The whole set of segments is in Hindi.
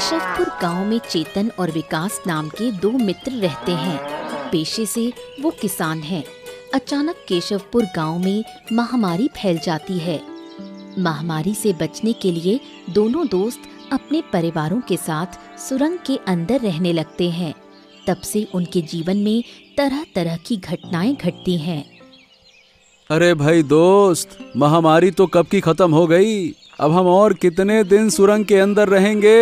केशवपुर गांव में चेतन और विकास नाम के दो मित्र रहते हैं। पेशे से वो किसान हैं। अचानक केशवपुर गांव में महामारी फैल जाती है। महामारी से बचने के लिए दोनों दोस्त अपने परिवारों के साथ सुरंग के अंदर रहने लगते हैं। तब से उनके जीवन में तरह तरह की घटनाएं घटती हैं। अरे भाई दोस्त, महामारी तो कब की खत्म हो गई। अब हम और कितने दिन सुरंग के अंदर रहेंगे।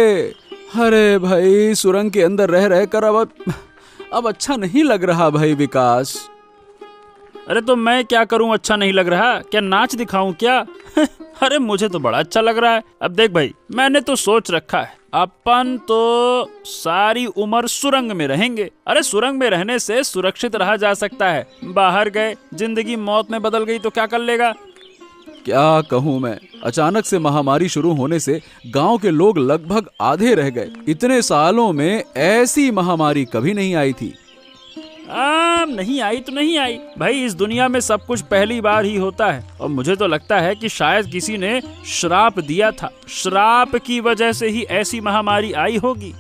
अरे भाई, सुरंग के अंदर रह रह कर अब अच्छा नहीं लग रहा भाई विकास। अरे तो मैं क्या करूं, अच्छा नहीं लग रहा? क्या नाच दिखाऊं क्या? अरे मुझे तो बड़ा अच्छा लग रहा है। अब देख भाई, मैंने तो सोच रखा है अपन तो सारी उम्र सुरंग में रहेंगे। अरे सुरंग में रहने से सुरक्षित रहा जा सकता है। बाहर गए, जिंदगी मौत में बदल गई तो क्या कर लेगा? क्या कहूँ मैं, अचानक से महामारी शुरू होने से गांव के लोग लगभग आधे रह गए। इतने सालों में ऐसी महामारी कभी नहीं आई थी। नहीं आई तो नहीं आई भाई, इस दुनिया में सब कुछ पहली बार ही होता है। और मुझे तो लगता है कि शायद किसी ने श्राप दिया था। श्राप की वजह से ही ऐसी महामारी आई होगी।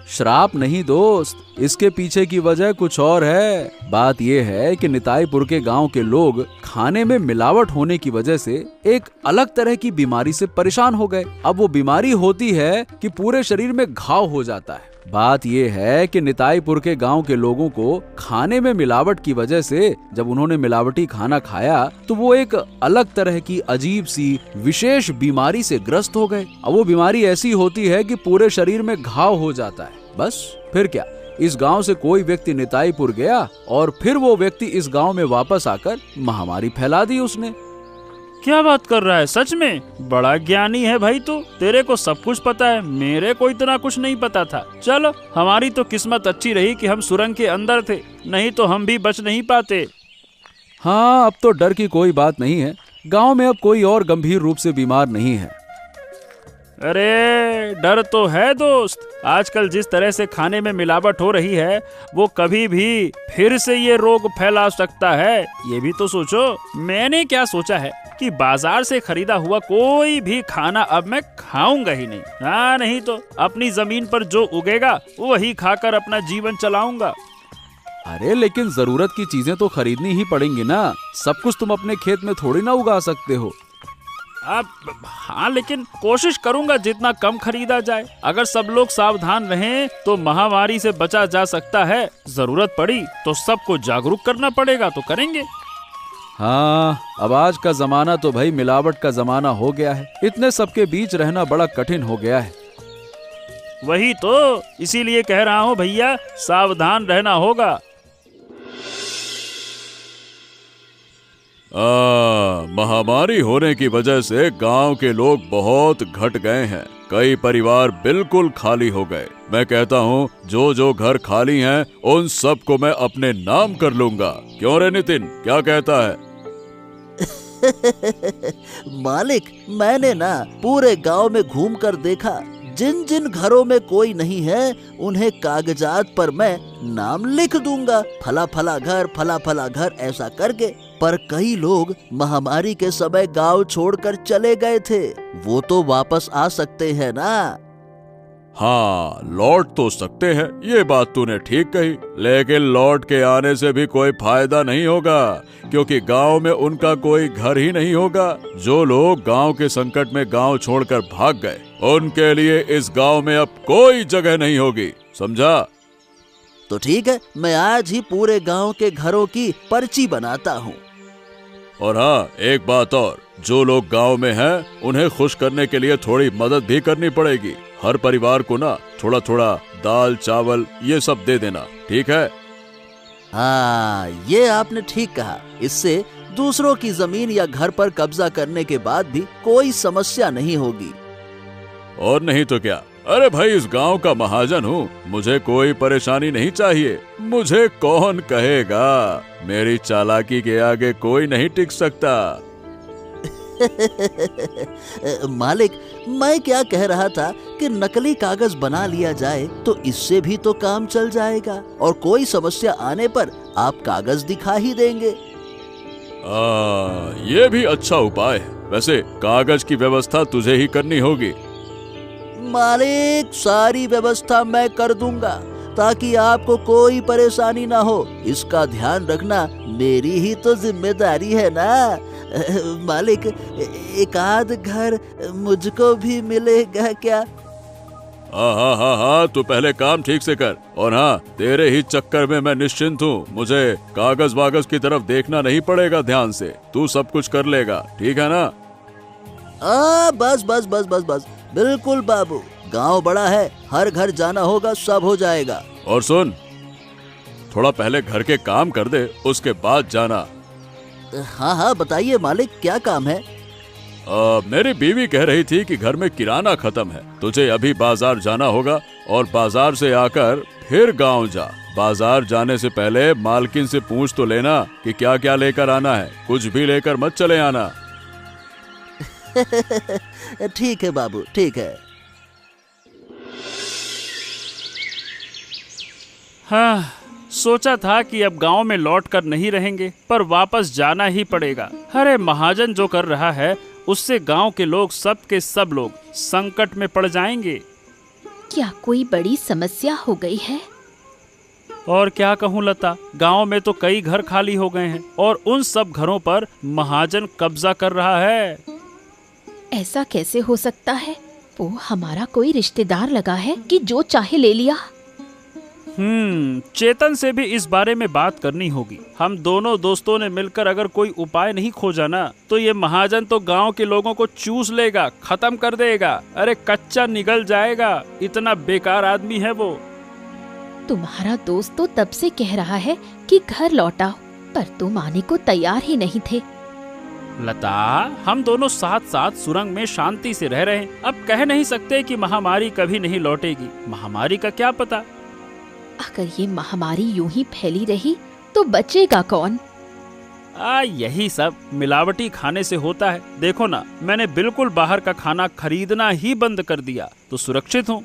श्राप नहीं दोस्त, इसके पीछे की वजह कुछ और है। बात यह है कि निताईपुर के गांव के लोग खाने में मिलावट होने की वजह से एक अलग तरह की बीमारी से परेशान हो गए। अब वो बीमारी होती है कि पूरे शरीर में घाव हो जाता है। बात यह है कि निताईपुर के गांव के लोगों को खाने में मिलावट की वजह से जब उन्होंने मिलावटी खाना खाया तो वो एक अलग तरह की अजीब सी विशेष बीमारी से ग्रस्त हो गए। अब वो बीमारी ऐसी होती है कि पूरे शरीर में घाव हो जाता है। बस फिर क्या, इस गांव से कोई व्यक्ति निताईपुर गया और फिर वो व्यक्ति इस गांव में वापस आकर महामारी फैला दी उसने। क्या बात कर रहा है? सच में? बड़ा ज्ञानी है भाई तू, तेरे को सब कुछ पता है। मेरे को इतना कुछ नहीं पता था। चलो, हमारी तो किस्मत अच्छी रही कि हम सुरंग के अंदर थे, नहीं तो हम भी बच नहीं पाते। हाँ, अब तो डर की कोई बात नहीं है। गांव में अब कोई और गंभीर रूप से बीमार नहीं है। अरे डर तो है दोस्त। आजकल जिस तरह से खाने में मिलावट हो रही है, वो कभी भी फिर से ये रोग फैला सकता है। ये भी तो सोचो। मैंने क्या सोचा है कि बाजार से खरीदा हुआ कोई भी खाना अब मैं खाऊंगा ही नहीं। हाँ, नहीं तो अपनी जमीन पर जो उगेगा वही खाकर अपना जीवन चलाऊंगा। अरे लेकिन जरूरत की चीजें तो खरीदनी ही पड़ेंगी ना। सब कुछ तुम अपने खेत में थोड़ी ना उगा सकते हो। हाँ, लेकिन कोशिश करूंगा जितना कम खरीदा जाए। अगर सब लोग सावधान रहें तो महामारी से बचा जा सकता है। जरूरत पड़ी तो सबको जागरूक करना पड़ेगा तो करेंगे। हाँ, अब आज का जमाना तो भाई मिलावट का जमाना हो गया है। इतने सबके बीच रहना बड़ा कठिन हो गया है। वही तो, इसीलिए कह रहा हूँ भैया, सावधान रहना होगा। महामारी होने की वजह से गांव के लोग बहुत घट गए हैं। कई परिवार बिल्कुल खाली हो गए। मैं कहता हूँ जो जो घर खाली हैं उन सब को मैं अपने नाम कर लूंगा। क्यों रे नितिन, क्या कहता है? मालिक, मैंने ना पूरे गांव में घूमकर देखा। जिन जिन घरों में कोई नहीं है उन्हें कागजात पर मैं नाम लिख दूंगा, फला फला घर, फला फला घर, ऐसा करके। पर कई लोग महामारी के समय गांव छोड़कर चले गए थे। वो तो वापस आ सकते हैं ना? हाँ, लौट तो सकते हैं, ये बात तूने ठीक कही। लेकिन लौट के आने से भी कोई फायदा नहीं होगा, क्योंकि गांव में उनका कोई घर ही नहीं होगा। जो लोग गांव के संकट में गांव छोड़कर भाग गए, उनके लिए इस गांव में अब कोई जगह नहीं होगी। समझा? तो ठीक है, मैं आज ही पूरे गांव के घरों की पर्ची बनाता हूँ। और हाँ, एक बात और, जो लोग गांव में हैं उन्हें खुश करने के लिए थोड़ी मदद भी करनी पड़ेगी। हर परिवार को ना थोड़ा थोड़ा दाल चावल ये सब दे देना, ठीक है? हाँ, ये आपने ठीक कहा। इससे दूसरों की जमीन या घर पर कब्जा करने के बाद भी कोई समस्या नहीं होगी। और नहीं तो क्या। अरे भाई, इस गांव का महाजन हूँ, मुझे कोई परेशानी नहीं चाहिए। मुझे कौन कहेगा? मेरी चालाकी के आगे कोई नहीं टिक सकता। मालिक, मैं क्या कह रहा था कि नकली कागज बना लिया जाए तो इससे भी तो काम चल जाएगा, और कोई समस्या आने पर आप कागज दिखा ही देंगे। ये भी अच्छा उपाय है। वैसे कागज की व्यवस्था तुझे ही करनी होगी। मालिक, सारी व्यवस्था मैं कर दूंगा ताकि आपको कोई परेशानी ना हो। इसका ध्यान रखना मेरी ही तो जिम्मेदारी है ना। मालिक, एक आध घर मुझको भी मिलेगा क्या? हाँ, तू पहले काम ठीक से कर। और हाँ, तेरे ही चक्कर में मैं निश्चिंत हूँ। मुझे कागज वागज की तरफ देखना नहीं पड़ेगा ध्यान से। तू सब कुछ कर लेगा, ठीक है ना? बस बस बस बस बस, बिल्कुल बाबू। गांव बड़ा है, हर घर जाना होगा, सब हो जाएगा। और सुन, थोड़ा पहले घर के काम कर दे, उसके बाद जाना। हाँ, बताइए मालिक, क्या काम है? मेरी बीवी कह रही थी कि घर में किराना खत्म है, तुझे अभी बाजार जाना होगा और बाजार से आकर फिर गांव जा। बाजार जाने से पहले मालकिन से पूछ तो लेना कि क्या क्या लेकर आना है। कुछ भी लेकर मत चले आना। ठीक है बाबू, ठीक है। हाँ, सोचा था कि अब गांव में लौट कर नहीं रहेंगे, पर वापस जाना ही पड़ेगा। अरे महाजन जो कर रहा है उससे गांव के लोग, सब के सब लोग संकट में पड़ जाएंगे। क्या कोई बड़ी समस्या हो गई है? और क्या कहूँ लता, गांव में तो कई घर खाली हो गए हैं और उन सब घरों पर महाजन कब्जा कर रहा है। ऐसा कैसे हो सकता है? वो हमारा कोई रिश्तेदार लगा है कि जो चाहे ले लिया? चेतन से भी इस बारे में बात करनी होगी। हम दोनों दोस्तों ने मिलकर अगर कोई उपाय नहीं खोजा ना, तो ये महाजन तो गांव के लोगों को चूस लेगा, खत्म कर देगा। अरे कच्चा निगल जाएगा, इतना बेकार आदमी है वो। तुम्हारा दोस्त तो तब से कह रहा है कि घर लौटाओ, पर तुम आने को तैयार ही नहीं थे। लता, हम दोनों साथ साथ सुरंग में शांति से रह रहे हैं। अब कह नहीं सकते कि महामारी कभी नहीं लौटेगी। महामारी का क्या पता? अगर ये महामारी यूं ही फैली रही तो बचेगा कौन? यही सब मिलावटी खाने से होता है। देखो ना, मैंने बिल्कुल बाहर का खाना खरीदना ही बंद कर दिया, तो सुरक्षित हूँ।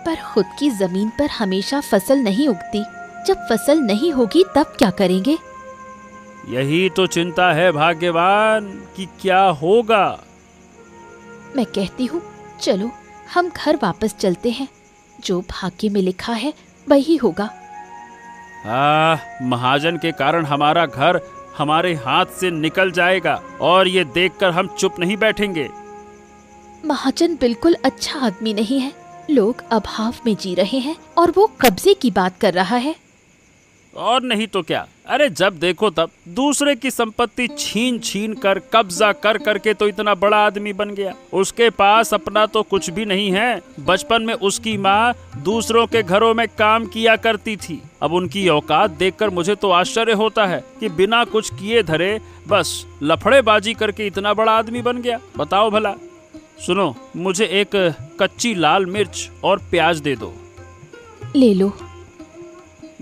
पर खुद की जमीन पर हमेशा फसल नहीं उगती। जब फसल नहीं होगी तब क्या करेंगे? यही तो चिंता है भाग्यवान, कि क्या होगा। मैं कहती हूँ, चलो हम घर वापस चलते हैं। जो भाग्य में लिखा है वही होगा। महाजन के कारण हमारा घर हमारे हाथ से निकल जाएगा और ये देखकर हम चुप नहीं बैठेंगे। महाजन बिल्कुल अच्छा आदमी नहीं है। लोग अभाव में जी रहे हैं और वो कब्जे की बात कर रहा है। और नहीं तो क्या। अरे जब देखो तब दूसरे की संपत्ति छीन छीन कर, कब्जा कर करके तो इतना बड़ा आदमी बन गया। उसके पास अपना तो कुछ भी नहीं है। बचपन में उसकी माँ दूसरों के घरों में काम किया करती थी। अब उनकी औकात देखकर मुझे तो आश्चर्य होता है कि बिना कुछ किए धरे बस लफड़ेबाजी करके इतना बड़ा आदमी बन गया। बताओ भला। सुनो, मुझे एक कच्ची लाल मिर्च और प्याज दे दो। ले लो।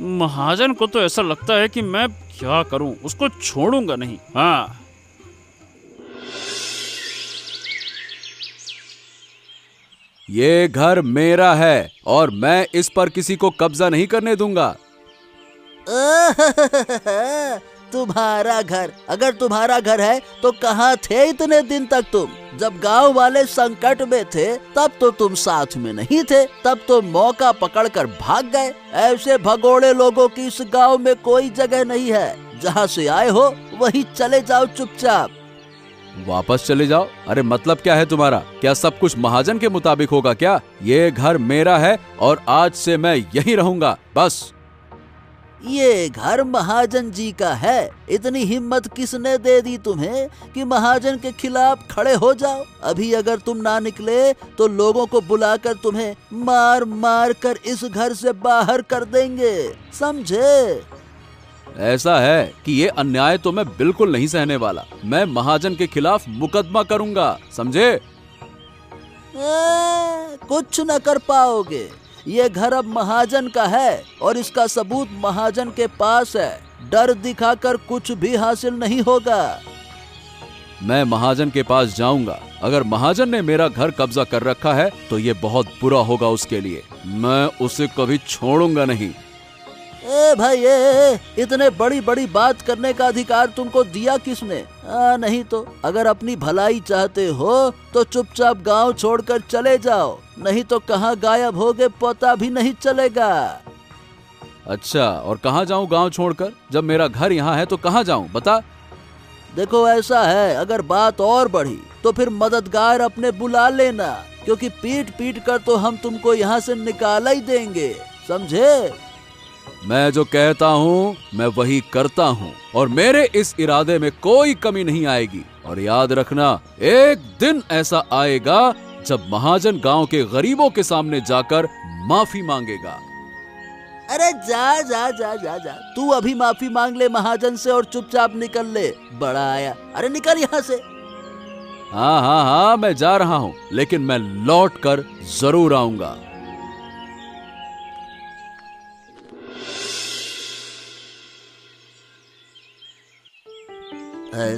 महाजन को तो ऐसा लगता है कि मैं क्या करूं, उसको छोड़ूंगा नहीं। हाँ, ये घर मेरा है और मैं इस पर किसी को कब्जा नहीं करने दूंगा। तुम्हारा घर? अगर तुम्हारा घर है तो कहाँ थे इतने दिन तक तुम? जब गांव वाले संकट में थे तब तो तुम साथ में नहीं थे, तब तो मौका पकड़कर भाग गए। ऐसे भगोड़े लोगों की इस गांव में कोई जगह नहीं है। जहाँ से आए हो वहीं चले जाओ चुपचाप। वापस चले जाओ? अरे मतलब क्या है तुम्हारा? क्या सब कुछ महाजन के मुताबिक होगा क्या? ये घर मेरा है और आज से मैं यहीं रहूंगा, बस। ये घर महाजन जी का है। इतनी हिम्मत किसने दे दी तुम्हें कि महाजन के खिलाफ खड़े हो जाओ? अभी अगर तुम ना निकले तो लोगों को बुलाकर तुम्हें मार मार कर इस घर से बाहर कर देंगे, समझे? ऐसा है कि ये अन्याय तो मैं बिल्कुल नहीं सहने वाला। मैं महाजन के खिलाफ मुकदमा करूंगा, समझे? कुछ न कर पाओगे। ये घर अब महाजन का है और इसका सबूत महाजन के पास है। डर दिखाकर कुछ भी हासिल नहीं होगा। मैं महाजन के पास जाऊंगा। अगर महाजन ने मेरा घर कब्जा कर रखा है तो ये बहुत बुरा होगा उसके लिए। मैं उसे कभी छोड़ूंगा नहीं। ए भाई इतने बड़ी बड़ी बात करने का अधिकार तुमको दिया किसने? नहीं तो अगर अपनी भलाई चाहते हो तो चुपचाप गांव छोड़कर चले जाओ, नहीं तो कहाँ गायब होगे पता भी नहीं चलेगा। अच्छा, और कहाँ जाऊँ गांव छोड़कर? जब मेरा घर यहाँ है तो कहाँ जाऊँ बता। देखो ऐसा है, अगर बात और बढ़ी तो फिर मददगार अपने बुला लेना, क्योंकि पीट पीट कर तो हम तुमको यहाँ से निकाला ही देंगे, समझे? मैं जो कहता हूँ मैं वही करता हूँ और मेरे इस इरादे में कोई कमी नहीं आएगी। और याद रखना, एक दिन ऐसा आएगा जब महाजन गांव के गरीबों के सामने जाकर माफी मांगेगा। अरे जा जा जा जा जा, तू अभी माफी मांग ले महाजन से और चुपचाप निकल ले। बड़ा आया, अरे निकल यहाँ से। हाँ हाँ हाँ, मैं जा रहा हूँ, लेकिन मैं लौट कर जरूर आऊंगा।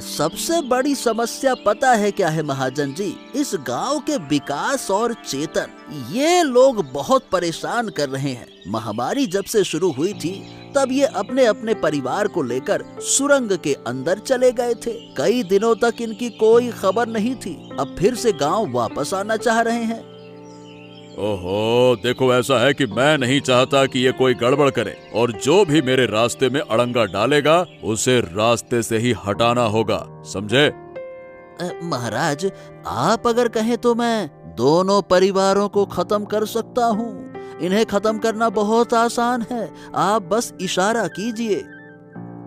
सबसे बड़ी समस्या पता है क्या है महाजन जी? इस गांव के विकास और चेतन, ये लोग बहुत परेशान कर रहे हैं। महामारी जब से शुरू हुई थी तब ये अपने अपने परिवार को लेकर सुरंग के अंदर चले गए थे। कई दिनों तक इनकी कोई खबर नहीं थी, अब फिर से गांव वापस आना चाह रहे हैं। ओहो, देखो ऐसा है कि मैं नहीं चाहता कि ये कोई गड़बड़ करे, और जो भी मेरे रास्ते में अड़ंगा डालेगा उसे रास्ते से ही हटाना होगा, समझे? महाराज, आप अगर कहें तो मैं दोनों परिवारों को खत्म कर सकता हूँ। इन्हें खत्म करना बहुत आसान है, आप बस इशारा कीजिए।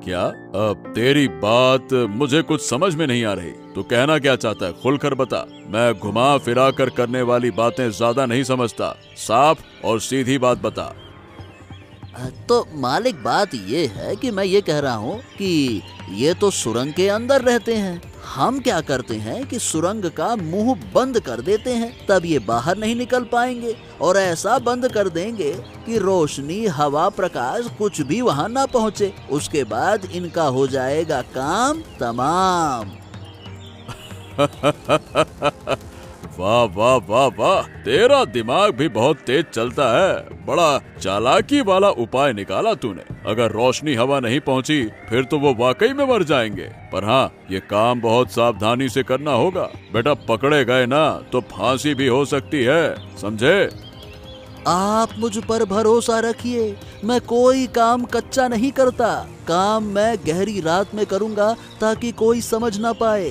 क्या? अब तेरी बात मुझे कुछ समझ में नहीं आ रही। तू कहना क्या चाहता है, खुलकर बता। मैं घुमा फिरा कर करने वाली बातें ज्यादा नहीं समझता, साफ और सीधी बात बता। तो मालिक, बात ये है कि मैं ये कह रहा हूँ कि ये तो सुरंग के अंदर रहते हैं। हम क्या करते हैं कि सुरंग का मुंह बंद कर देते हैं, तब ये बाहर नहीं निकल पाएंगे, और ऐसा बंद कर देंगे कि रोशनी, हवा, प्रकाश कुछ भी वहाँ ना पहुँचे। उसके बाद इनका हो जाएगा काम तमाम। वाह वाह वाह वाह, तेरा दिमाग भी बहुत तेज चलता है। बड़ा चालाकी वाला उपाय निकाला तूने। अगर रोशनी, हवा नहीं पहुंची फिर तो वो वाकई में मर जाएंगे। पर हाँ, ये काम बहुत सावधानी से करना होगा बेटा। पकड़े गए ना तो फांसी भी हो सकती है, समझे? आप मुझ पर भरोसा रखिए, मैं कोई काम कच्चा नहीं करता। काम मैं गहरी रात में करूँगा ताकि कोई समझ ना पाए।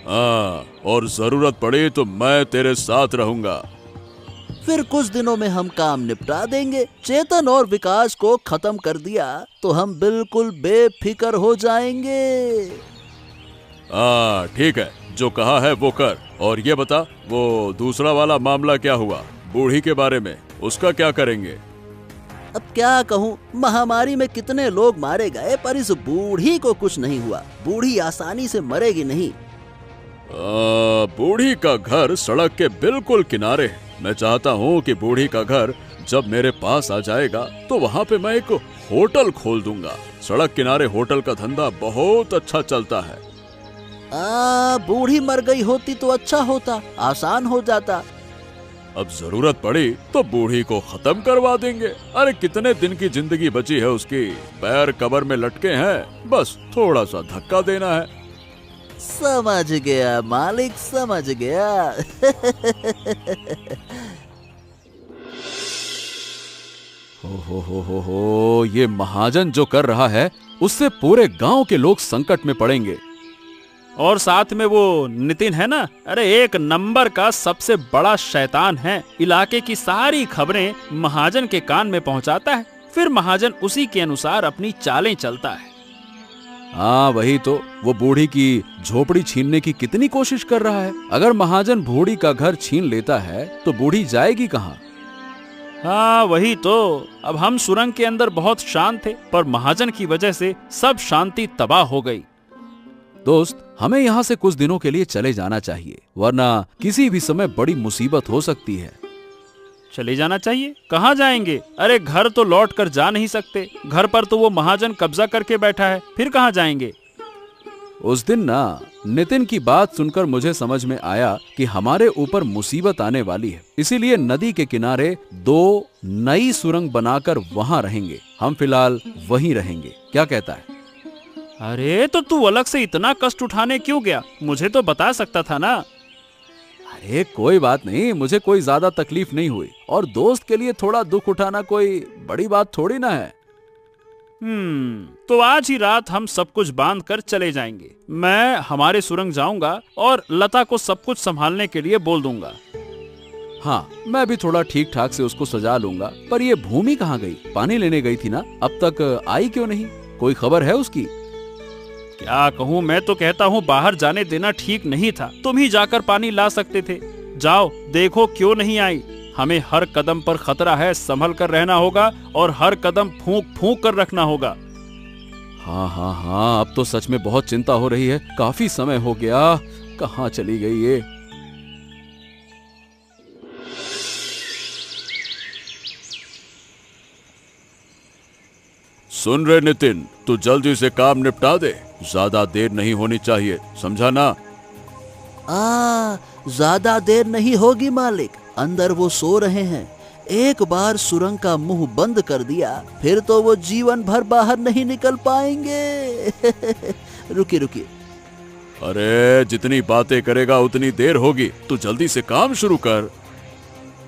हाँ, और जरूरत पड़ी तो मैं तेरे साथ रहूंगा। फिर कुछ दिनों में हम काम निपटा देंगे। चेतन और विकास को खत्म कर दिया तो हम बिल्कुल बेफिक्र हो जाएंगे। हाँ ठीक है, जो कहा है वो कर। और ये बता, वो दूसरा वाला मामला क्या हुआ? बूढ़ी के बारे में, उसका क्या करेंगे? अब क्या कहूँ, महामारी में कितने लोग मारे गए, पर इस बूढ़ी को कुछ नहीं हुआ। बूढ़ी आसानी से मरेगी नहीं। बूढ़ी का घर सड़क के बिल्कुल किनारे है। मैं चाहता हूँ कि बूढ़ी का घर जब मेरे पास आ जाएगा तो वहाँ पे मैं एक होटल खोल दूंगा। सड़क किनारे होटल का धंधा बहुत अच्छा चलता है। बूढ़ी मर गई होती तो अच्छा होता, आसान हो जाता। अब जरूरत पड़ी तो बूढ़ी को खत्म करवा देंगे। अरे कितने दिन की जिंदगी बची है उसकी, पैर कब्र में लटके हैं, बस थोड़ा सा धक्का देना है। समझ गया मालिक, समझ गया। हो, ये महाजन जो कर रहा है उससे पूरे गांव के लोग संकट में पड़ेंगे। और साथ में वो नितिन है ना, अरे एक नंबर का सबसे बड़ा शैतान है। इलाके की सारी खबरें महाजन के कान में पहुंचाता है, फिर महाजन उसी के अनुसार अपनी चालें चलता है। हाँ वही तो, वो बूढ़ी की झोपड़ी छीनने की कितनी कोशिश कर रहा है। अगर महाजन बूढ़ी का घर छीन लेता है तो बूढ़ी जाएगी कहाँ? हाँ वही तो। अब हम सुरंग के अंदर बहुत शांत थे, पर महाजन की वजह से सब शांति तबाह हो गई। दोस्त, हमें यहाँ से कुछ दिनों के लिए चले जाना चाहिए, वरना किसी भी समय बड़ी मुसीबत हो सकती है। चले जाना चाहिए? कहाँ जाएंगे? अरे घर तो लौट कर जा नहीं सकते, घर पर तो वो महाजन कब्जा करके बैठा है, फिर कहाँ जाएंगे? उस दिन ना नितिन की बात सुनकर मुझे समझ में आया कि हमारे ऊपर मुसीबत आने वाली है, इसीलिए नदी के किनारे 2 नई सुरंग बनाकर वहां रहेंगे। हम फिलहाल वहीं रहेंगे, क्या कहता है? अरे तो तू अलग से इतना कष्ट उठाने क्यों गया? मुझे तो बता सकता था ना। अरे कोई बात नहीं, मुझे कोई ज्यादा तकलीफ नहीं हुई, और दोस्त के लिए थोड़ा दुख उठाना कोई बड़ी बात थोड़ी ना है। तो आज ही रात हम सब कुछ बांध कर चले जाएंगे। मैं हमारे सुरंग जाऊंगा और लता को सब कुछ संभालने के लिए बोल दूंगा। हाँ, मैं भी थोड़ा ठीक ठाक से उसको सजा लूंगा। पर ये भूमि कहाँ गई? पानी लेने गई थी ना, अब तक आई क्यों नहीं? कोई खबर है उसकी? क्या कहूँ, मैं तो कहता हूँ बाहर जाने देना ठीक नहीं था। तुम ही जाकर पानी ला सकते थे। जाओ देखो क्यों नहीं आई। हमें हर कदम पर खतरा है, संभल कर रहना होगा और हर कदम फूंक फूंक कर रखना होगा। हाँ हाँ हाँ, अब तो सच में बहुत चिंता हो रही है। काफी समय हो गया, कहाँ चली गई ये? सुन रहे नितिन, तू जल्दी से काम निपटा दे, ज्यादा देर नहीं होनी चाहिए, समझा ना? ज्यादा देर नहीं होगी मालिक, अंदर वो सो रहे हैं। एक बार सुरंग का मुंह बंद कर दिया फिर तो वो जीवन भर बाहर नहीं निकल पाएंगे। रुकिए रुकिए। अरे जितनी बातें करेगा उतनी देर होगी, तू जल्दी से काम शुरू कर।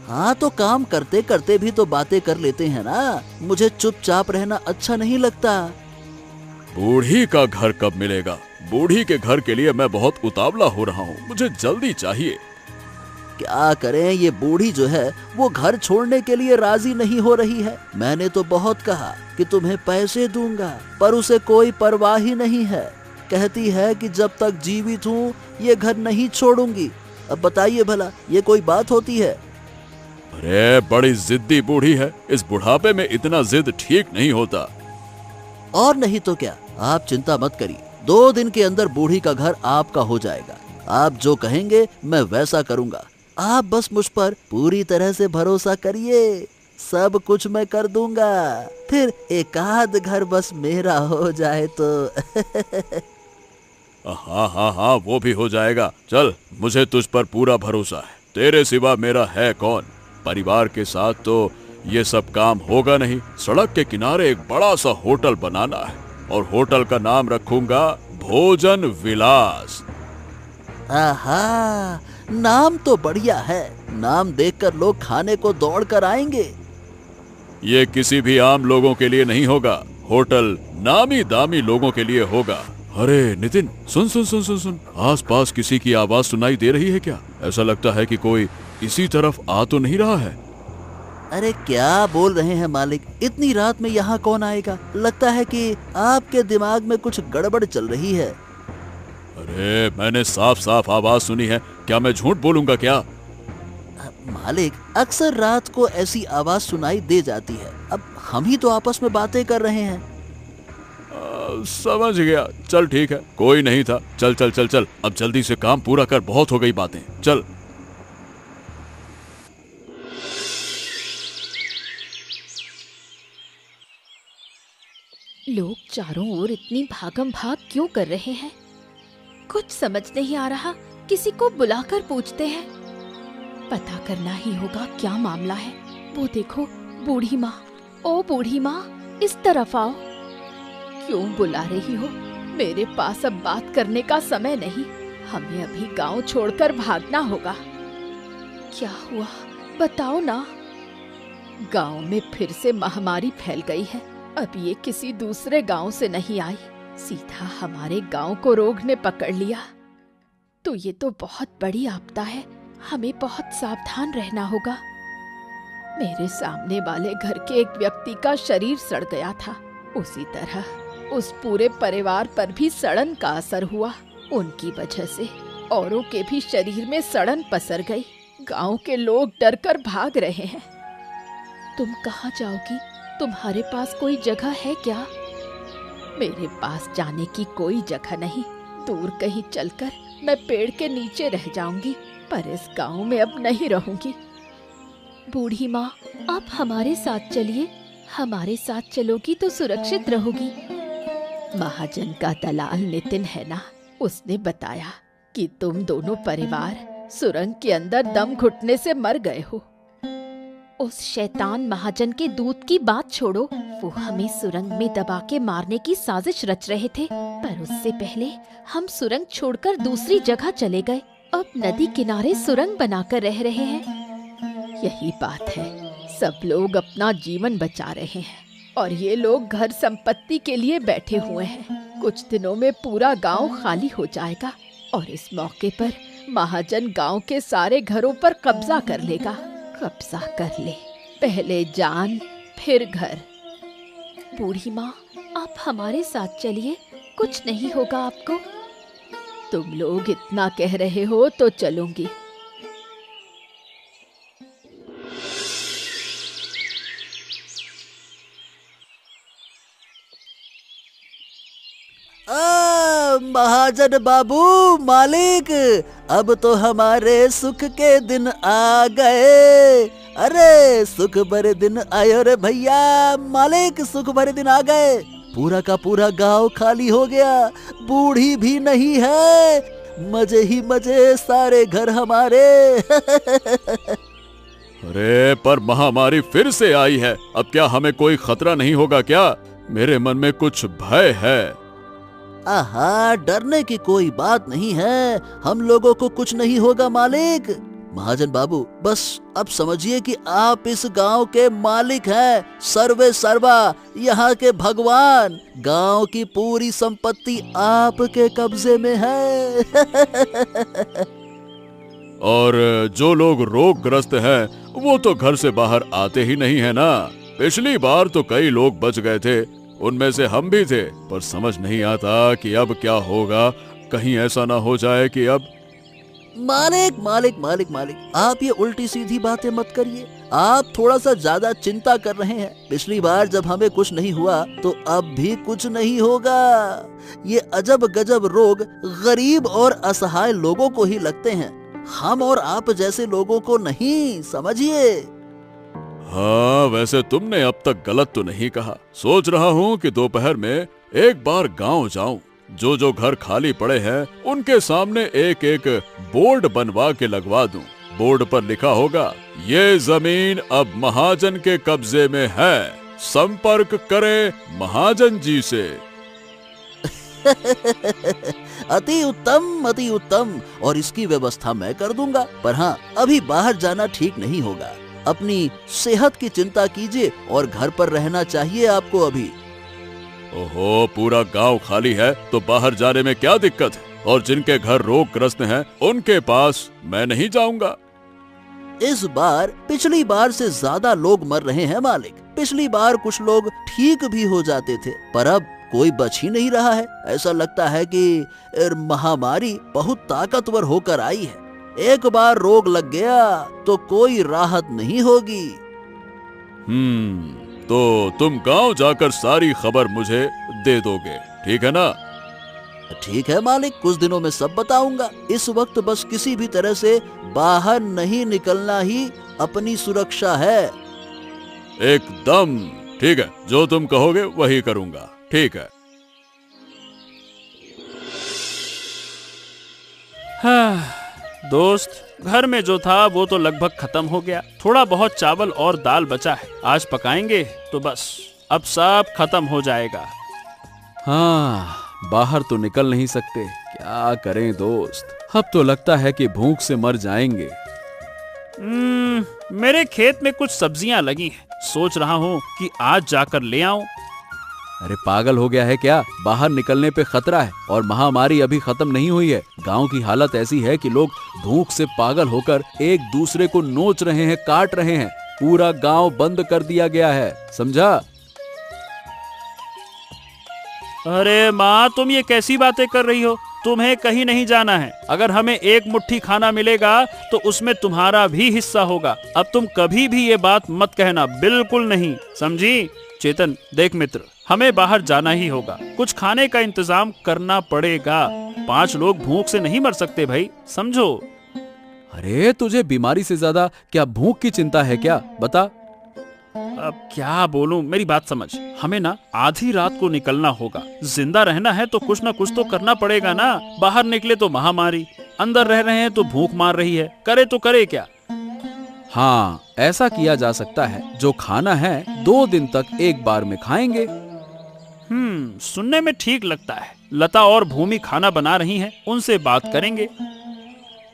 हाँ तो काम करते करते भी तो बातें कर लेते हैं ना, मुझे चुपचाप रहना अच्छा नहीं लगता। बूढ़ी का घर कब मिलेगा? बूढ़ी के घर के लिए मैं बहुत उतावला हो रहा हूँ, मुझे जल्दी चाहिए। क्या करें, ये बूढ़ी जो है वो घर छोड़ने के लिए राजी नहीं हो रही है। मैंने तो बहुत कहा कि तुम्हें पैसे दूंगा, पर उसे कोई परवाह ही नहीं है। कहती है कि जब तक जीवित हूँ ये घर नहीं छोड़ूंगी। अब बताइए भला ये कोई बात होती है? अरे बड़ी जिद्दी बूढ़ी है, इस बुढ़ापे में इतना जिद ठीक नहीं होता। और नहीं तो क्या, आप चिंता मत करिए, 2 दिन के अंदर बूढ़ी का घर आपका हो जाएगा। आप जो कहेंगे मैं वैसा करूंगा, आप बस मुझ पर पूरी तरह से भरोसा करिए, सब कुछ मैं कर दूंगा। फिर एक आध घर बस मेरा हो जाए तो। हाँ हाँ हाँ, वो भी हो जाएगा। चल, मुझे तुझ पर पूरा भरोसा है, तेरे सिवा मेरा है कौन। परिवार के साथ तो ये सब काम होगा नहीं। सड़क के किनारे एक बड़ा सा होटल बनाना है और होटल का नाम रखूंगा भोजन विलास। आहा, नाम तो बढ़िया है, नाम देखकर लोग खाने को दौड़ कर आएंगे। ये किसी भी आम लोगों के लिए नहीं होगा, होटल नामी दामी लोगों के लिए होगा। अरे नितिन, सुन सुन सुन सुन सुन, आसपास किसी की आवाज सुनाई दे रही है क्या? ऐसा लगता है कि कोई इसी तरफ आ तो नहीं रहा है। अरे क्या बोल रहे हैं मालिक, इतनी रात में यहाँ कौन आएगा? लगता है कि आपके दिमाग में कुछ गड़बड़ चल रही है। अरे मैंने साफ साफ आवाज सुनी है, क्या मैं झूठ बोलूंगा क्या? मालिक, अक्सर रात को ऐसी आवाज सुनाई दे जाती है। अब हम ही तो आपस में बातें कर रहे हैं। समझ गया, चल ठीक है, कोई नहीं था। चल चल चल चल, अब जल्दी से काम पूरा कर, बहुत हो गई बातें, चल। लोग चारों ओर इतनी भागम भाग क्यों कर रहे हैं? कुछ समझ नहीं आ रहा। किसी को बुलाकर पूछते हैं, पता करना ही होगा क्या मामला है। वो देखो बूढ़ी माँ, ओ बूढ़ी माँ, इस तरफ आओ। क्यों बुला रही हो? मेरे पास अब बात करने का समय नहीं, हमें अभी गांव छोड़कर भागना होगा। क्या हुआ बताओ ना। गांव में फिर से महामारी फैल गई है। अब ये किसी दूसरे गांव से नहीं आई, सीधा हमारे गांव को रोग ने पकड़ लिया। तो ये तो बहुत बड़ी आपदा है, हमें बहुत सावधान रहना होगा। मेरे सामने वाले घर के एक व्यक्ति का शरीर सड़ गया था, उसी तरह उस पूरे परिवार पर भी सड़न का असर हुआ। उनकी वजह से औरों के भी शरीर में सड़न पसर गई। गांव के लोग डरकर भाग रहे हैं। तुम कहाँ जाओगी? तुम्हारे पास कोई जगह है क्या? मेरे पास जाने की कोई जगह नहीं। दूर कहीं चलकर मैं पेड़ के नीचे रह जाऊंगी, पर इस गांव में अब नहीं रहूंगी। बूढ़ी माँ, आप हमारे साथ चलिए, हमारे साथ चलोगी तो सुरक्षित रहोगी। महाजन का दलाल नितिन है ना, उसने बताया कि तुम दोनों परिवार सुरंग के अंदर दम घुटने से मर गए हो। उस शैतान महाजन के दूत की बात छोड़ो, वो हमें सुरंग में दबा के मारने की साजिश रच रहे थे, पर उससे पहले हम सुरंग छोड़कर दूसरी जगह चले गए। अब नदी किनारे सुरंग बनाकर रह रहे हैं। यही बात है, सब लोग अपना जीवन बचा रहे हैं और ये लोग घर संपत्ति के लिए बैठे हुए हैं। कुछ दिनों में पूरा गांव खाली हो जाएगा और इस मौके पर महाजन गांव के सारे घरों पर कब्जा कर लेगा। कब्जा कर ले, पहले जान फिर घर। बूढ़ी माँ, आप हमारे साथ चलिए, कुछ नहीं होगा आपको। तुम लोग इतना कह रहे हो तो चलूंगी। महाजन बाबू, मालिक, अब तो हमारे सुख के दिन आ गए। अरे सुख भरे दिन आए रे भैया, मालिक सुख भरे दिन आ गए। पूरा का पूरा गांव खाली हो गया, बूढ़ी भी नहीं है, मजे ही मजे सारे घर हमारे। अरे पर महामारी फिर से आई है, अब क्या हमें कोई खतरा नहीं होगा क्या? मेरे मन में कुछ भय है। आहा, डरने की कोई बात नहीं है, हम लोगों को कुछ नहीं होगा मालिक। महाजन बाबू, बस अब समझिए कि आप इस गांव के मालिक हैं, सर्वे सर्वा, यहाँ के भगवान। गांव की पूरी संपत्ति आपके कब्जे में है। और जो लोग रोगग्रस्त हैं, वो तो घर से बाहर आते ही नहीं है ना। पिछली बार तो कई लोग बच गए थे, उनमें से हम भी थे, पर समझ नहीं आता कि अब क्या होगा। कहीं ऐसा ना हो जाए कि अब मालिक मालिक मालिक मालिक, आप ये उल्टी सीधी बातें मत करिए। आप थोड़ा सा ज्यादा चिंता कर रहे हैं। पिछली बार जब हमें कुछ नहीं हुआ तो अब भी कुछ नहीं होगा। ये अजब गजब रोग गरीब और असहाय लोगों को ही लगते हैं, हम और आप जैसे लोगों को नहीं, समझिए। हाँ, वैसे तुमने अब तक गलत तो नहीं कहा। सोच रहा हूँ कि दोपहर में एक बार गांव जाऊं, जो जो घर खाली पड़े हैं उनके सामने एक एक बोर्ड बनवा के लगवा दूं। बोर्ड पर लिखा होगा, ये जमीन अब महाजन के कब्जे में है, संपर्क करें महाजन जी से। अति उत्तम, अति उत्तम, और इसकी व्यवस्था मैं कर दूंगा। पर हाँ, अभी बाहर जाना ठीक नहीं होगा। अपनी सेहत की चिंता कीजिए और घर पर रहना चाहिए आपको अभी। ओहो, पूरा गांव खाली है तो बाहर जाने में क्या दिक्कत है? और जिनके घर रोगग्रस्त हैं, उनके पास मैं नहीं जाऊंगा। इस बार पिछली बार से ज्यादा लोग मर रहे हैं मालिक। पिछली बार कुछ लोग ठीक भी हो जाते थे, पर अब कोई बच ही नहीं रहा है। ऐसा लगता है कि महामारी बहुत ताकतवर होकर आई है। एक बार रोग लग गया तो कोई राहत नहीं होगी। तो तुम गांव जाकर सारी खबर मुझे दे दोगे, ठीक है ना? ठीक है मालिक, कुछ दिनों में सब बताऊंगा। इस वक्त बस किसी भी तरह से बाहर नहीं निकलना ही अपनी सुरक्षा है। एकदम ठीक है, जो तुम कहोगे वही करूंगा। ठीक है। हाँ, दोस्त, घर में जो था वो तो लगभग खत्म हो गया। थोड़ा बहुत चावल और दाल बचा है, आज पकाएंगे तो बस अब सब खत्म हो जाएगा। हाँ, बाहर तो निकल नहीं सकते, क्या करें दोस्त। अब तो लगता है कि भूख से मर जाएंगे। मेरे खेत में कुछ सब्जियां लगी हैं, सोच रहा हूँ कि आज जाकर ले आऊं। अरे पागल हो गया है क्या? बाहर निकलने पे खतरा है और महामारी अभी खत्म नहीं हुई है। गांव की हालत ऐसी है कि लोग भूख से पागल होकर एक दूसरे को नोच रहे हैं, काट रहे हैं। पूरा गांव बंद कर दिया गया है, समझा? अरे माँ, तुम ये कैसी बातें कर रही हो? तुम्हें कहीं नहीं जाना है। अगर हमें एक मुट्ठी खाना मिलेगा तो उसमें तुम्हारा भी हिस्सा होगा। अब तुम कभी भी ये बात मत कहना, बिल्कुल नहीं, समझी? चेतन, देख मित्र, हमें बाहर जाना ही होगा। कुछ खाने का इंतजाम करना पड़ेगा। 5 लोग भूख से नहीं मर सकते भाई, समझो। अरे तुझे बीमारी से ज्यादा क्या भूख की चिंता है क्या? बता। अब क्या बोलूं, मेरी बात समझ। हमें ना आधी रात को निकलना होगा। जिंदा रहना है तो कुछ ना कुछ तो करना पड़ेगा ना। बाहर निकले तो महामारी, अंदर रह रहे हैं तो भूख मार रही है, करे तो करे क्या। हाँ, ऐसा किया जा सकता है, जो खाना है 2 दिन तक एक बार में खाएंगे। सुनने में ठीक लगता है। लता और भूमि खाना बना रही हैं, उनसे बात करेंगे।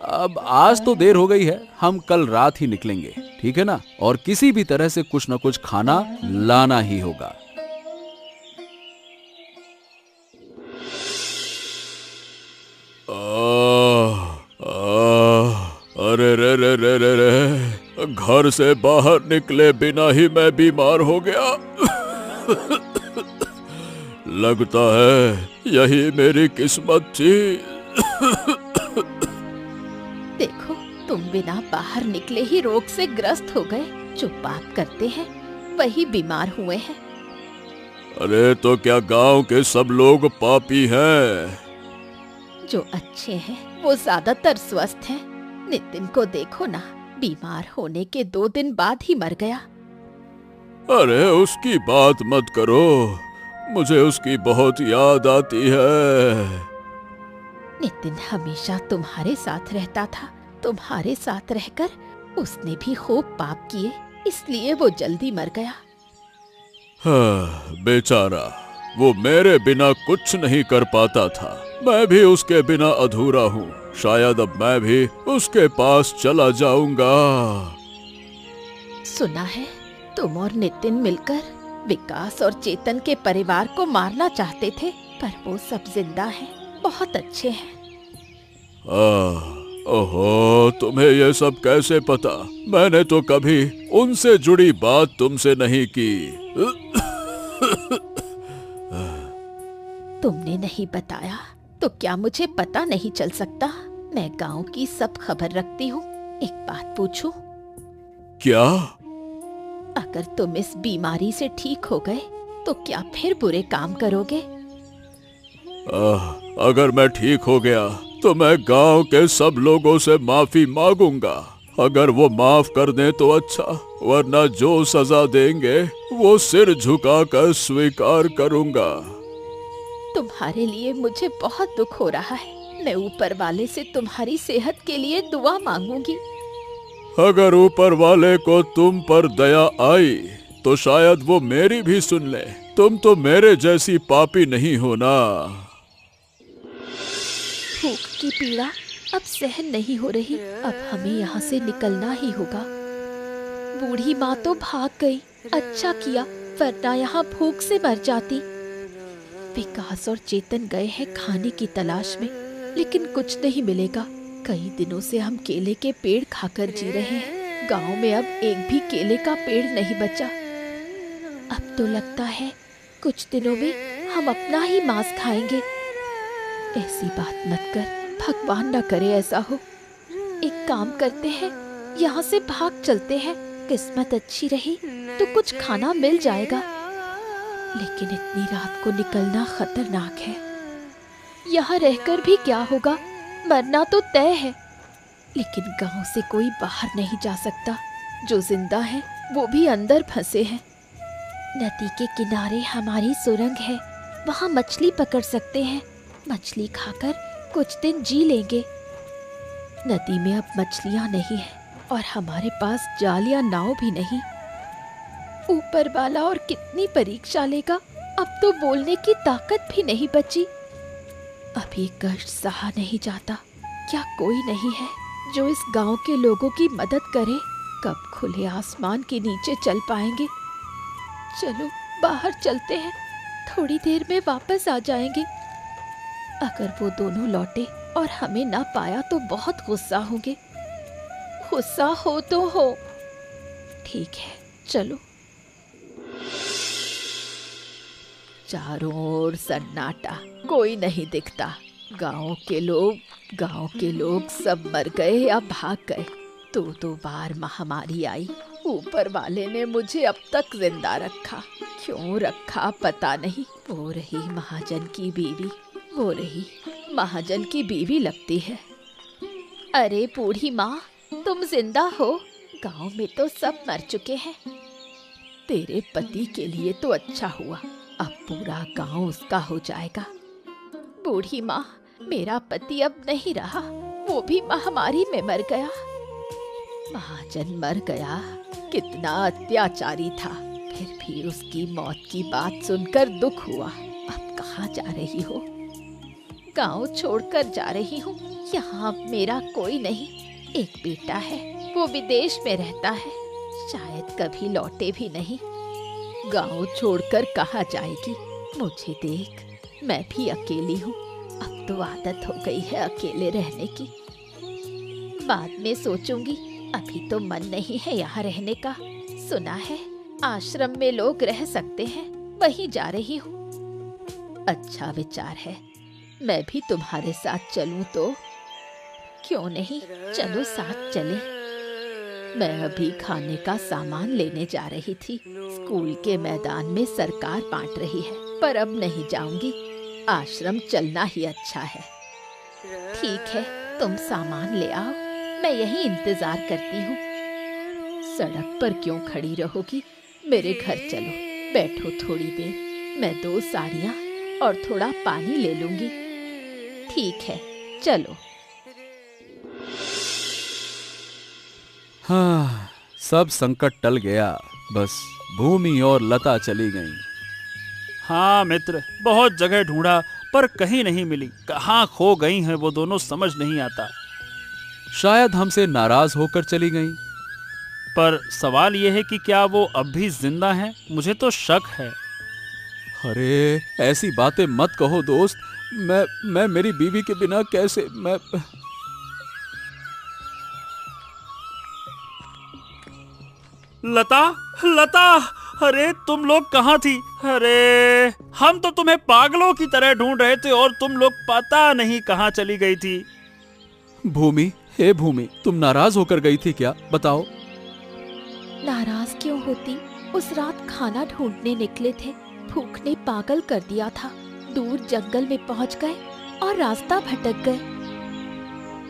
अब आज तो देर हो गई है, हम कल रात ही निकलेंगे, ठीक है ना? और किसी भी तरह से कुछ न कुछ खाना लाना ही होगा। अरे रे रे रे रे रे, घर से बाहर निकले बिना ही मैं बीमार हो गया। लगता है यही मेरी किस्मत थी। देखो, तुम बिना बाहर निकले ही रोग से ग्रस्त हो गए। जो पाप करते हैं वही बीमार हुए हैं। अरे तो क्या गांव के सब लोग पापी हैं? जो अच्छे हैं वो ज्यादातर स्वस्थ हैं। नितिन को देखो ना, बीमार होने के 2 दिन बाद ही मर गया। अरे उसकी बात मत करो, मुझे उसकी बहुत याद आती है। नितिन हमेशा तुम्हारे साथ रहता था। तुम्हारे साथ रहकर उसने भी खूब पाप किए, इसलिए वो जल्दी मर गया। हाँ, बेचारा, वो मेरे बिना कुछ नहीं कर पाता था। मैं भी उसके बिना अधूरा हूँ। शायद अब मैं भी उसके पास चला जाऊंगा। सुना है तुम और नितिन मिलकर विकास और चेतन के परिवार को मारना चाहते थे, पर वो सब जिंदा हैं, बहुत अच्छे हैं। ओहो, तुम्हें ये सब कैसे पता? मैंने तो कभी उनसे जुड़ी बात तुमसे नहीं की। तुमने नहीं बताया तो क्या मुझे पता नहीं चल सकता? मैं गांव की सब खबर रखती हूँ। एक बात पूछूं? क्या? अगर तुम इस बीमारी से ठीक हो गए तो क्या फिर बुरे काम करोगे? अगर मैं ठीक हो गया तो मैं गांव के सब लोगों से माफी मांगूंगा। अगर वो माफ कर दें तो अच्छा, वरना जो सजा देंगे वो सिर झुकाकर स्वीकार करूंगा। तुम्हारे लिए मुझे बहुत दुख हो रहा है। मैं ऊपर वाले से तुम्हारी सेहत के लिए दुआ मांगूंगी। अगर ऊपर वाले को तुम पर दया आई तो शायद वो मेरी भी सुन ले। तुम तो मेरे जैसी पापी नहीं हो ना। भूख की पीड़ा अब सहन नहीं हो रही। अब हमें यहाँ से निकलना ही होगा। बूढ़ी माँ तो भाग गई। अच्छा किया, वरना यहाँ भूख से मर जाती। विकास और चेतन गए हैं खाने की तलाश में, लेकिन कुछ नहीं मिलेगा। कई दिनों से हम केले के पेड़ खाकर जी रहे हैं। गांव में अब एक भी केले का पेड़ नहीं बचा। अब तो लगता है कुछ दिनों में हम अपना ही मांस खाएंगे। ऐसी बात मत कर, भगवान न करे ऐसा हो। एक काम करते हैं, यहाँ से भाग चलते हैं। किस्मत अच्छी रही तो कुछ खाना मिल जाएगा, लेकिन इतनी रात को निकलना खतरनाक है। यहाँ रहकर भी क्या होगा? मरना तो तय है, लेकिन गांव से कोई बाहर नहीं जा सकता। जो जिंदा है वो भी अंदर फंसे हैं। नदी के किनारे हमारी सुरंग है, वहाँ मछली पकड़ सकते हैं। मछली खाकर कुछ दिन जी लेंगे। नदी में अब मछलियाँ नहीं हैं और हमारे पास जाल या नाव भी नहीं। ऊपर वाला और कितनी परीक्षा लेगा? अब तो बोलने की ताकत भी नहीं बची। अब ये कष्ट सहा नहीं जाता। क्या कोई नहीं है जो इस गांव के लोगों की मदद करे? कब खुले आसमान के नीचे चल पाएंगे? चलो बाहर चलते हैं, थोड़ी देर में वापस आ जाएंगे। अगर वो दोनों लौटे और हमें ना पाया तो बहुत गुस्सा होंगे। गुस्सा हो तो हो, ठीक है चलो। चारों ओर सन्नाटा, कोई नहीं दिखता। गांव के लोग सब मर गए या भाग गए। 2 बार महामारी आई। ऊपर वाले ने मुझे अब तक जिंदा रखा। क्यों रखा पता नहीं। वो रही महाजन की बीवी लगती है। अरे बूढ़ी माँ, तुम जिंदा हो? गांव में तो सब मर चुके हैं। तेरे पति के लिए तो अच्छा हुआ, अब पूरा गांव उसका हो जाएगा। बूढ़ी माँ, मेरा पति अब नहीं रहा, वो भी महामारी में मर गया। महाजन मर गया, कितना अत्याचारी था, फिर भी उसकी मौत की बात सुनकर दुख हुआ। अब कहाँ जा रही हो? गांव छोड़कर जा रही हूँ। यहाँ मेरा कोई नहीं, एक बेटा है, वो विदेश में रहता है, शायद कभी लौटे भी नहीं। गांव छोड़कर कहाँ जाएगी? मुझे देख, मैं भी अकेली हूँ, अब तो आदत हो गई है अकेले रहने की। बाद में सोचूंगी, अभी तो मन नहीं है यहाँ रहने का। सुना है आश्रम में लोग रह सकते हैं, वहीं जा रही हूँ। अच्छा विचार है, मैं भी तुम्हारे साथ चलूं तो? क्यों नहीं, चलो साथ चले। मैं अभी खाने का सामान लेने जा रही थी। स्कूल के मैदान में सरकार बांट रही है, पर अब नहीं जाऊंगी, आश्रम चलना ही अच्छा है। ठीक है, तुम सामान ले आओ, मैं यहीं इंतजार करती हूँ। सड़क पर क्यों खड़ी रहोगी? मेरे घर चलो, बैठो थोड़ी देर, मैं 2 साड़ियाँ और थोड़ा पानी ले लूंगी। ठीक है, चलो। हाँ, सब संकट टल गया, बस भूमि और लता चली गईं। हाँ मित्र, बहुत जगह ढूंढा पर कहीं नहीं मिली। कहाँ खो गई हैं वो दोनों समझ नहीं आता। शायद हमसे नाराज होकर चली गईं। पर सवाल ये है कि क्या वो अब भी जिंदा हैं? मुझे तो शक है। अरे ऐसी बातें मत कहो दोस्त, मैं मेरी बीवी के बिना कैसे मैं। लता, लता, अरे तुम लोग कहाँ थी? अरे हम तो तुम्हें पागलों की तरह ढूंढ रहे थे और तुम लोग पता नहीं कहाँ चली गई थी। भूमि, हे भूमि, तुम नाराज होकर गई थी क्या? बताओ। नाराज क्यों होती? उस रात खाना ढूंढने निकले थे, भूख ने पागल कर दिया था। दूर जंगल में पहुंच गए और रास्ता भटक गए।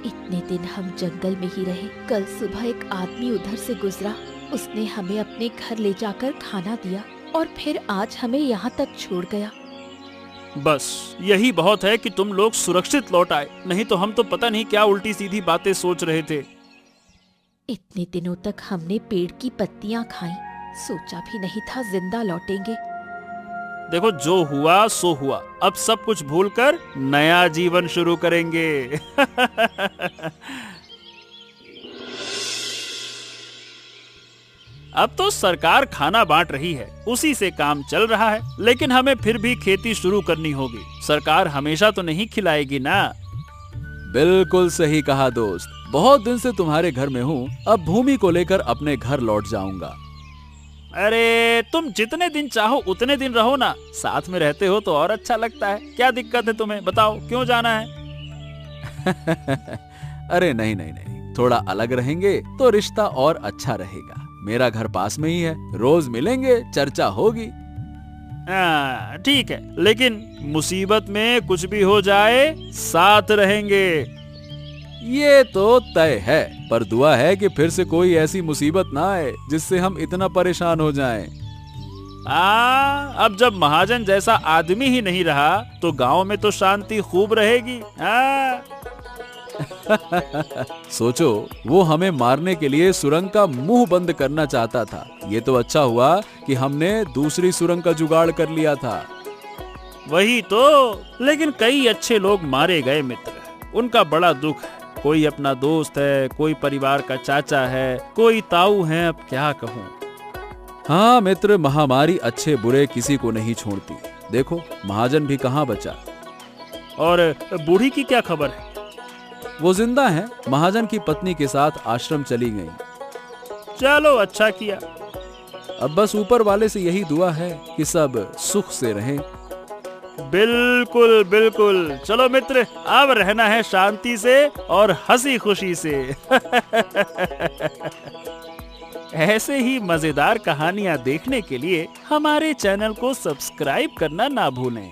इतने दिन हम जंगल में ही रहे। कल सुबह एक आदमी उधर से गुजरा, उसने हमें अपने घर ले जाकर खाना दिया और फिर आज हमें यहाँ तक छोड़ गया। बस यही बहुत है कि तुम लोग सुरक्षित लौट आए, नहीं तो हम तो पता नहीं क्या उल्टी सीधी बातें सोच रहे थे। इतने दिनों तक हमने पेड़ की पत्तियां खाई, सोचा भी नहीं था जिंदा लौटेंगे। देखो, जो हुआ सो हुआ, अब सब कुछ भूलकर नया जीवन शुरू करेंगे। अब तो सरकार खाना बांट रही है, उसी से काम चल रहा है, लेकिन हमें फिर भी खेती शुरू करनी होगी। सरकार हमेशा तो नहीं खिलाएगी ना। बिल्कुल सही कहा दोस्त, बहुत दिन से तुम्हारे घर में हूँ, अब भूमि को लेकर अपने घर लौट जाऊंगा। अरे तुम जितने दिन चाहो उतने दिन रहो ना, साथ में रहते हो तो और अच्छा लगता है। क्या दिक्कत है तुम्हें, बताओ क्यों जाना है? अरे नहीं नहीं नहीं, थोड़ा अलग रहेंगे तो रिश्ता और अच्छा रहेगा। मेरा घर पास में ही है, रोज मिलेंगे, चर्चा होगी। ठीक है, लेकिन मुसीबत में कुछ भी हो जाए साथ रहेंगे। ये तो तय है, पर दुआ है कि फिर से कोई ऐसी मुसीबत ना आए जिससे हम इतना परेशान हो जाएं। अब जब महाजन जैसा आदमी ही नहीं रहा तो गांव में तो शांति खूब रहेगी। सोचो, वो हमें मारने के लिए सुरंग का मुंह बंद करना चाहता था। ये तो अच्छा हुआ कि हमने दूसरी सुरंग का जुगाड़ कर लिया था। वही तो, लेकिन कई अच्छे लोग मारे गए मित्र, उनका बड़ा दुख है। कोई अपना दोस्त है, कोई परिवार का चाचा है, कोई ताऊ है, अब क्या कहूँ। हाँ मित्र, महामारी अच्छे बुरे किसी को नहीं छोड़ती। देखो, महाजन भी कहाँ बचा। और बूढ़ी की क्या खबर है? वो जिंदा है, महाजन की पत्नी के साथ आश्रम चली गई। चलो अच्छा किया। अब बस ऊपर वाले से यही दुआ है कि सब सुख से रहें। बिल्कुल बिल्कुल, चलो मित्र, अब रहना है शांति से और हंसी खुशी से। ऐसे ही मजेदार कहानियां देखने के लिए हमारे चैनल को सब्सक्राइब करना ना भूलें।